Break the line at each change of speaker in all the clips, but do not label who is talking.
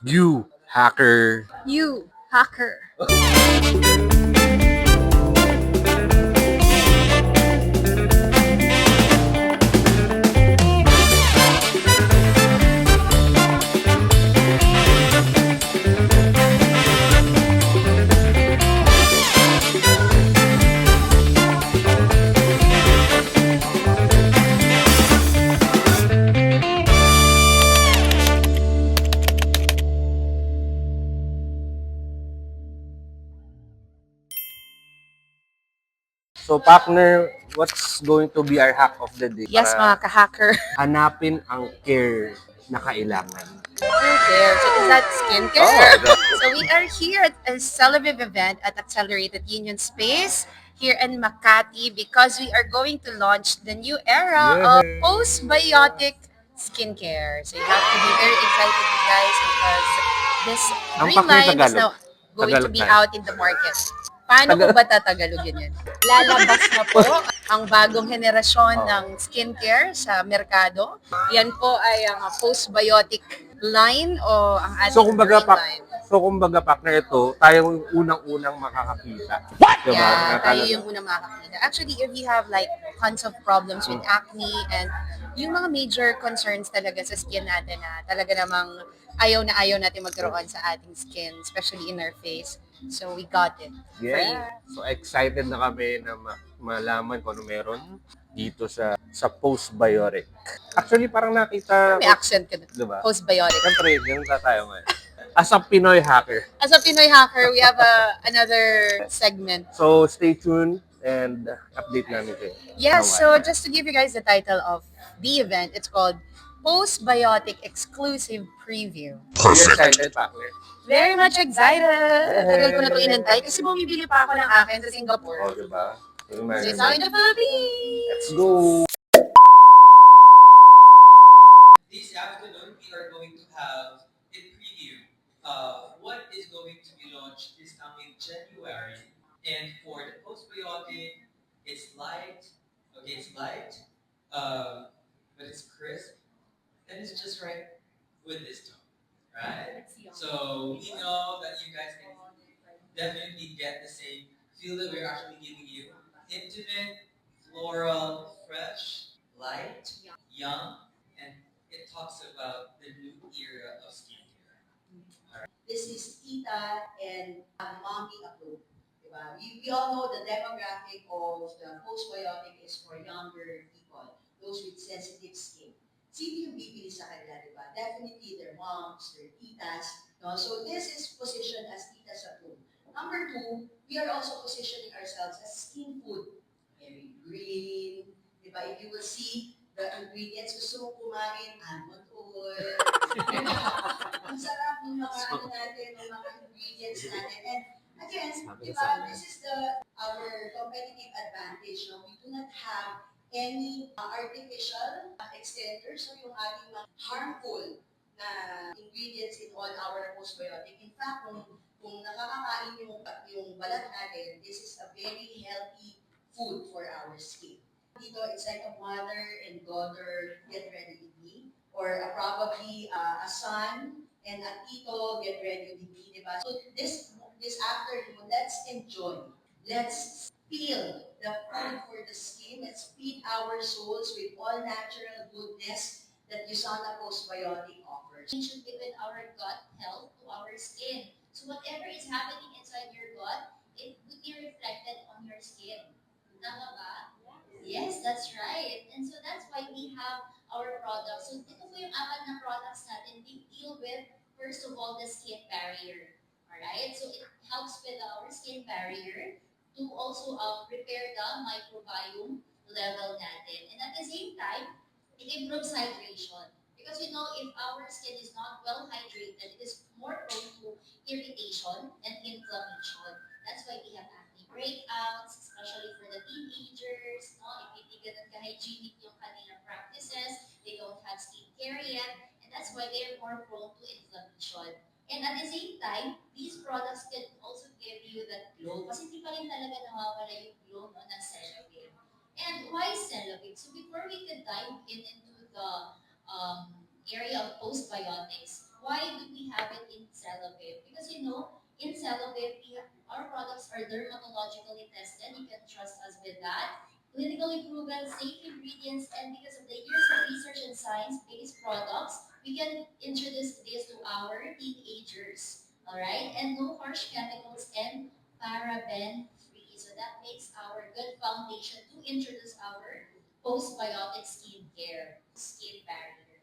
You, hacker.
You, hacker.
So, partner, what's going to be our hack of the day?
Yes,
Para
mga ka-hacker.
hanapin ang care na kailangan.
Okay, so is that skincare? So we are here at a celebrate event at Accelerated Union Space here in Makati because we are going to launch the new era of postbiotic skincare. So you have to be very excited, you guys, because this
Ang
dream
pak na yung
line is
Tagalog.
now going to
Tagalog
be
tayo.
out in the market. Paano ko ba tatagalogin yun? Lalabas na po ang bagong henerasyon ng skincare sa merkado. Yan po ay ang postbiotic line o ang ating
So, kumbaga,
green line.
partner, ito, tayo unang-unang makakakita. Diba?
Yeah, tayo yung unang makakakita. Actually, if you have like tons of problems with acne and yung mga major concerns talaga sa skin natin na talaga namang ayaw na ayaw natin magkaroon sa ating skin, especially in our face. So we got it for you.
Yeah. So, excited na kami na malaman kung ano meron dito sa postbiotic. Actually, parang nakita
May accent ka doon.
diba?
Postbiotic.
Siyempre, ganun tayo ngayon. As a Pinoy hacker.
As a Pinoy hacker, we have another segment.
So, stay tuned and update namin kayo.
Yes, so just to give you guys the title of the event, it's called Postbiotic Exclusive Preview.
Are you excited, partner?
Very much excited! Tagal ko na ito inantay kasi bumibili pa ako ng akin sa Singapore.
Oh, diba?
So it's now in the Philippines!
Let's go!
This afternoon, we are going to have a preview of what is going to be launched this coming January. And for the postbiotic, it's light. Okay, it's light, but it's crisp, and it's just right with this tone, right? So we know that you guys can definitely get the same feel that we're actually giving you. Intimate, floral, fresh, light, young, and it talks about the new era of skincare.
This is tita and mommy approved. Diba? We all know the demographic of the postbiotic is for younger people, those with sensitive skin. Sino yung bibili sa kanila, diba? Definitely their moms, their titas. No? So this is positioned as tita's approved. Number two, we are also positioning ourselves as skin food. Very green. Diba? If you will see the ingredients, gusto mong kumain, almond oil. Ang sarap ng mga ano natin, ng mga ingredients natin. And again, diba, this is our competitive advantage. No? We do not have any artificial extenders or yung ating mga harmful na ingredients in all our postbiotic. In fact, kung nakakakain yung balat natin, this is a very healthy food for our skin. Dito, it's like a mother and daughter get ready with me, or probably a son and a tito get ready with me, diba? So this afternoon, let's enjoy. Let's feel the food for the skin. Let's feed our souls with all natural goodness that Usana Postbiotic offers.
We should give it our gut health to our skin. So whatever is happening inside your gut, it would be reflected on your skin. Tama ba? Yes, that's right. And so that's why we have our products. So ito po yung apat na products natin. They deal with, first of all, the skin barrier. Alright? So it helps with our skin barrier to also repair the microbiome level natin. And at the same time, it improves hydration. Because you know, if our skin is not well hydrated, it is more prone to irritation and inflammation. That's why we have acne breakouts, especially for the teenagers. No? If hindi ganun ka-hygienic yung kanilang practices, they don't have skincare yet, and that's why they're more prone to inflammation. And at the same time, these products can also give you that glow. Kasi hindi pa rin talaga nawawala yung glow no, ng Celavim. And why Celavim? So before we could dive into the area of postbiotics, why do we have it in Celavive. Because in Celavive, our products are dermatologically tested. You can trust us with that. Clinically proven, safe ingredients, and because of the years of research and science-based products, we can introduce this to our teenagers. All right, and no harsh chemicals and paraben-free. So that makes our good foundation to introduce our postbiotic skincare, skin barrier.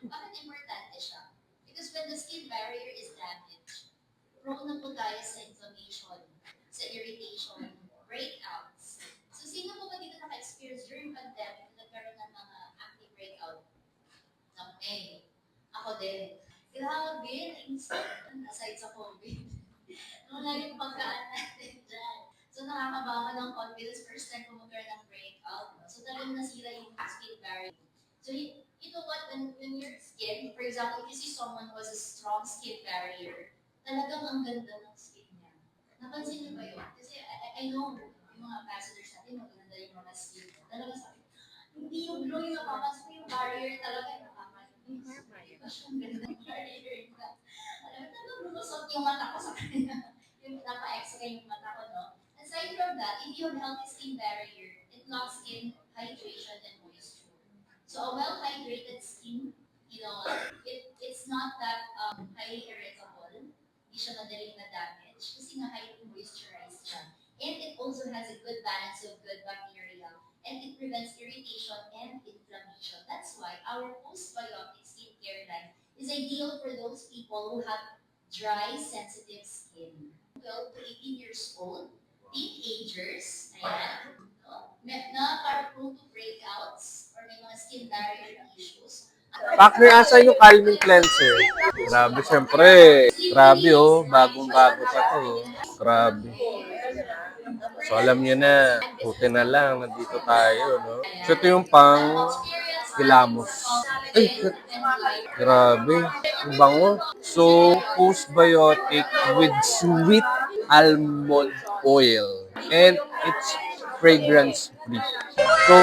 Bakit importante siya? Because when the skin barrier is damaged, prone na po tayo sa inflammation, sa irritation, breakouts. So sino po ba dito naka-experience during pandemic na nagkaroon ng mga acne breakout? Okay. Ako din. Grabe, aside sa COVID. Ano yung pagkaan natin dyan? So nakakabawa ng confidence first time ko magkaroon ng breakout. No? So talagang nasira yung skin barrier. So you know what, when your skin, for example, if you see someone who has a strong skin barrier, talagang ang ganda ng skin niya. Napansin niyo ba yun? Kasi I know, yung mga ambassadors natin, maganda yung mga skin. Talagang sabi, hindi yung glow yung napapansin mo yung barrier talaga yung napapansin. Mas ang ganda ng barrier na. Alam mo, talagang lumusot yung mata ko sa kanya. Yung napa-x-ray yung mata ko, no? Aside from that, if you have healthy skin barrier, it locks in hydration and moisture. So a well-hydrated skin, it's not that highly irritable. Hindi siya madaling na-damage kasi nga highly moisturized siya. And it also has a good balance of good bacteria and it prevents irritation and inflammation. That's why our postbiotic skincare line is ideal for those people who have dry, sensitive skin. 12 to 18 years old, teenagers, ayan, no? Na are prone to breakouts or may mga skin barrier issues.
Partner, asa yung calming cleanser? Grabe, syempre. Grabe, oh. Bagong-bago pa to. Oh. Grabe. So, alam niyo na. Buti na lang. Nandito tayo, no? So, ito yung pang Hilamos. Ay, grabe. Ang bango. So, postbiotic with sweet almond oil. And it's fragrance-free. So,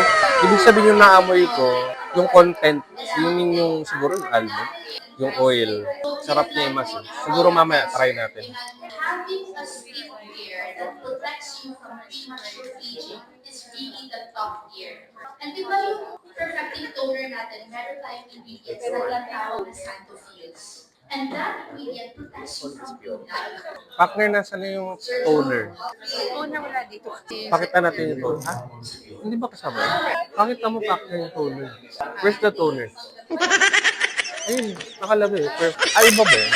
ibig sabihin yung naamoy ko, yung content, yung siguro yung almond, yung oil. Sarap niya yung masin. Siguro mamaya, try natin.
Having a skincare that protects you from premature aging is really the top tier. And di ba yung perfecting toner natin, meron tayong ingredients na tinatawag na Santofields. And that ingredient protects you from blue light.
Partner, nasa na yung toner?
Owner wala dito.
Pakita natin yung toner. Ha? Hindi ba kasama? Pakita mo, partner, yung toner. Where's the toner? Ayun, nakalagay. Ay, iba ba yun?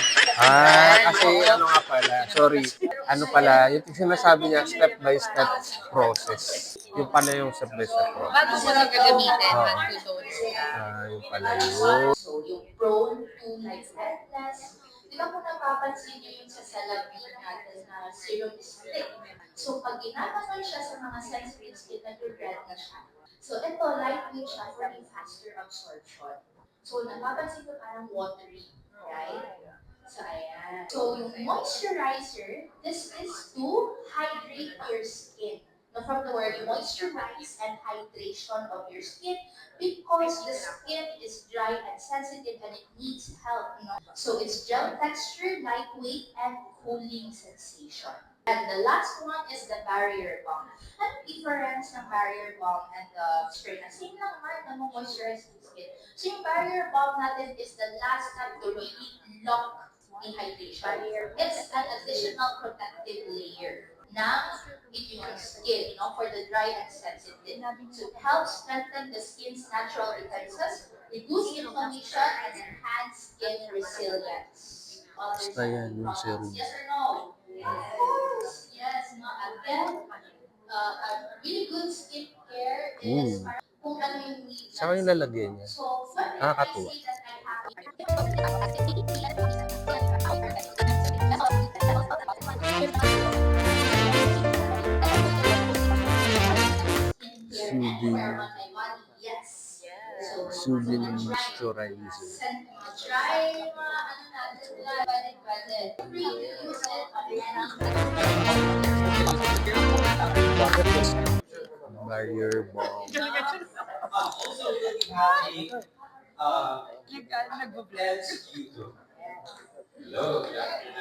Kasi ano nga pala, sorry. Ano pala, yung sinasabi niya, step-by-step process. Yung pala yung step-by-step process.
Bago mo lang gagamitin,
Oo.
bago toner.
Yung pala yun.
So, yung prone to like redness. Di ba kung napapansin niyo yung sa Celavive natin na serum is thick. So, pag ginagawa siya sa mga sensitive skin, nag-red na siya. So, ito, lightweight siya for a faster absorption. So, napapansin ko parang watery, right? So, ayan. So, yung moisturizer, this is to hydrate your skin. Now, from the word moisturize and hydration of your skin, because the skin is dry and sensitive and it needs help. So, it's gel texture, lightweight, and cooling sensation. And the last one is the barrier balm. Anong difference ng barrier balm and the spray? Same lang naman na moisturize the skin. So yung barrier balm natin is the last step to really lock in hydration. It's an additional protective layer ng immune skin, for the dry and sensitive. So it helps strengthen the skin's natural defenses, reduce inflammation, and enhance skin resilience.
Basta yan, yung serum.
Yes or no? Yes. Yes. No. Again, a really good skincare is kung ano yung needs.
Saka yung lalagyan niya.
So, when
Nakakatuwa.
I say that I have
Soothing.
on my body, yes. So,
Soothing moisturizer.
try mga ano natin lang, pwede. Free to use it on
Barrier balm.
Also, we'll be having Lens Q2. Hello, good afternoon.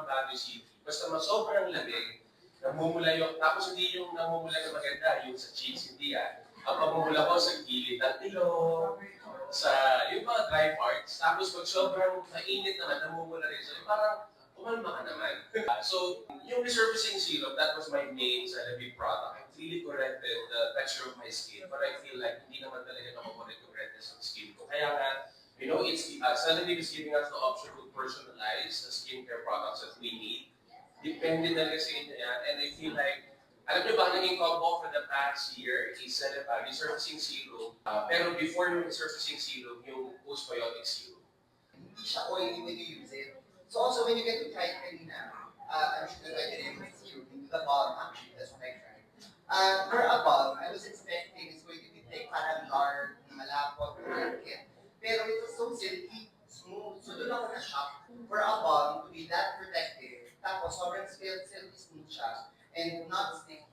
body basta sobrang lamig, namumula yung, tapos hindi yung namumula na maganda, yung sa cheeks, hindi yan. Ang mamumula ko sa gilid ng ilong, sa yung mga dry parts, tapos pag sobrang mainit naman, namumula rin. So parang, kumalma ka naman. So, yung resurfacing serum, that was my main Celebi product. It really corrected the texture of my skin, but I feel like hindi naman talaga nakakorect yung redness ng skin ko. Kaya nga, you know, Celebi is giving us the option to personalize the skincare products that we need. Depende talaga sa inyo yan. And I feel like, alam niyo ba, naging combo for the past year is resurfacing serum. Pero before yung resurfacing serum, yung postbiotic serum.
Hindi siya oily when you use it. So also when you get to try it kanina, I'm sure that I can able to you into the balm, actually, that's what I tried. For a balm, I was expecting it's going to be thick, parang hard, malapot, delicate. Pero it was so silky, smooth. So doon ako na-shock for a balm to be that protective. Tapos sobrang silky smooth siya and not sticky.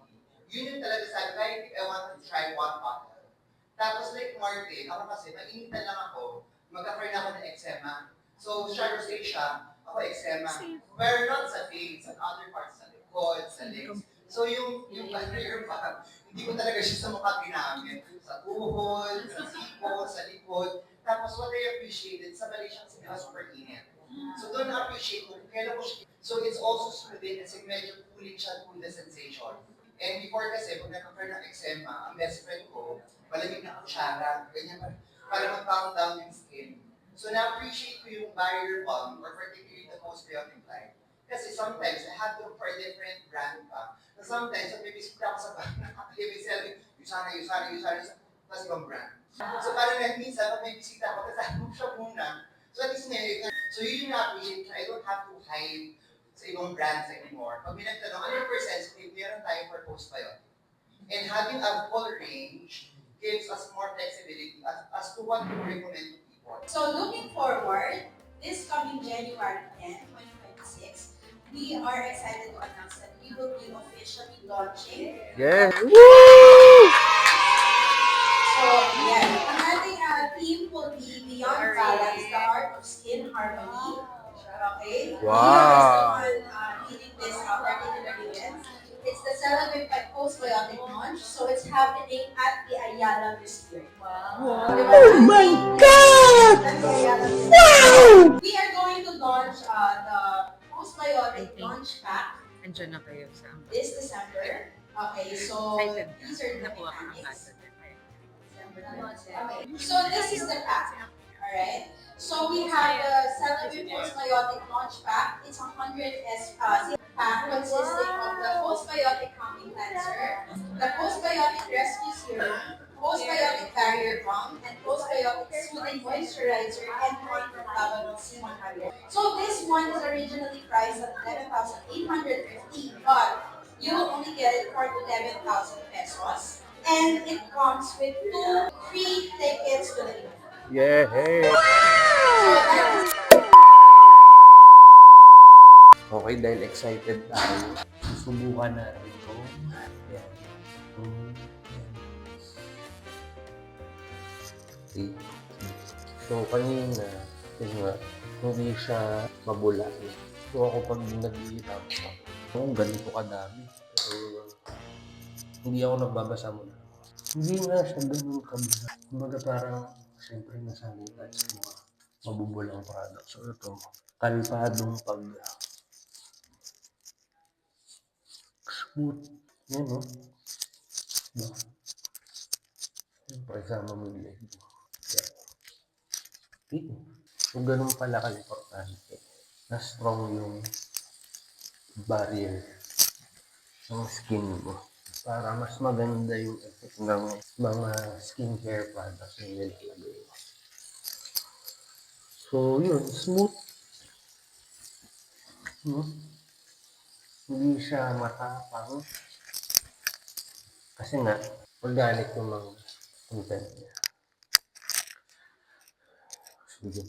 Yun yung talaga sabi, kahit if I wanted to try one bottle. Tapos like Martin, ako kasi, mag-initan lang ako, magka-turn ako ng eczema. So siya rosacea, ako eczema. Pero not sa face, sa other parts, sa likod, sa legs. So yung barrier pa, hindi ko talaga siya sa mukha ginamit. Sa tuhod, sa siko, sa likod. Tapos what I appreciated, sa Malaysia kasi nga super init. So doon na-appreciate ko, kailan ko siya. So it's also soothing kasi medyo cooling siya to the sensation. And before kasi, pag nagka-turn ng eczema, ang best friend ko, malamig na kutsara, ganyan para mag-calm down yung skin. So na-appreciate ko yung barrier balm, or particularly the postbiotic line. Kasi sometimes, I have to look for a different brand pa. So sometimes, may visit ako sa brand, nakakaliwin sila, Yusana, tapos ibang brand. So parang minsan, pag may bisita ako, kasama mo siya muna. So at least so yun yung na-appreciate ko, I don't have to hide sa ibang brands anymore. Pag may nagtanong, 100% sensitive, meron tayo for postbiotic. And having a full range gives us more flexibility as to what to recommend to people.
So looking forward, this coming January 10, 2026, we are excited to announce that we will be officially launching.
Yes!
So yeah, ang ating theme will be Beyond Balance, the Art of Skin Harmony. Okay?
Wow.
We are the one leading this particular event. It's the Celebrate by Postbiotic launch, so it's happening at the Ayala this year. Wow! Oh my God! Wow! We are going to launch the Postbiotic launch pack
Andiyan na kayo sa
this December. Okay, so
excited
these are the
nakuha ka ng
mechanics.
agad.
Okay, so this is the pack. Alright? So we have the Celebrate Postbiotic launch pack. It's 100 pack consisting of the postbiotic calming cleanser, the postbiotic rescue serum, postbiotic barrier balm, and postbiotic soothing moisturizer, and one from Lavabon C100. So this one is originally priced at 11,850, but you will only get it for 11,000 pesos. And it comes with 2 free tickets to the event.
Yeah!
So that is
Okay, dahil excited tayo, susubukan natin ito. Yan. See? So, kanina, yun nga, hindi siya mabula. So, ako pag nag-iitap ko, ganito kadami. Pero, hindi ako nagbabasa muna. Hindi nga siya ganun kabula. Kumbaga parang, siyempre nasanay tayo sa mga mabubulang product. So, ito, kalpadong pag smooth. Yan, no? Diba? Siyempre, sama mo yung leg mo. Yan. Kung ganun pala ka-importante, na strong yung barrier ng skin mo. Para mas maganda yung effect ng mga skincare products na nilalagay mo. So, yun. Smooth. Hindi siya matapang. Kasi nga, organic yung mga content niya. Sige.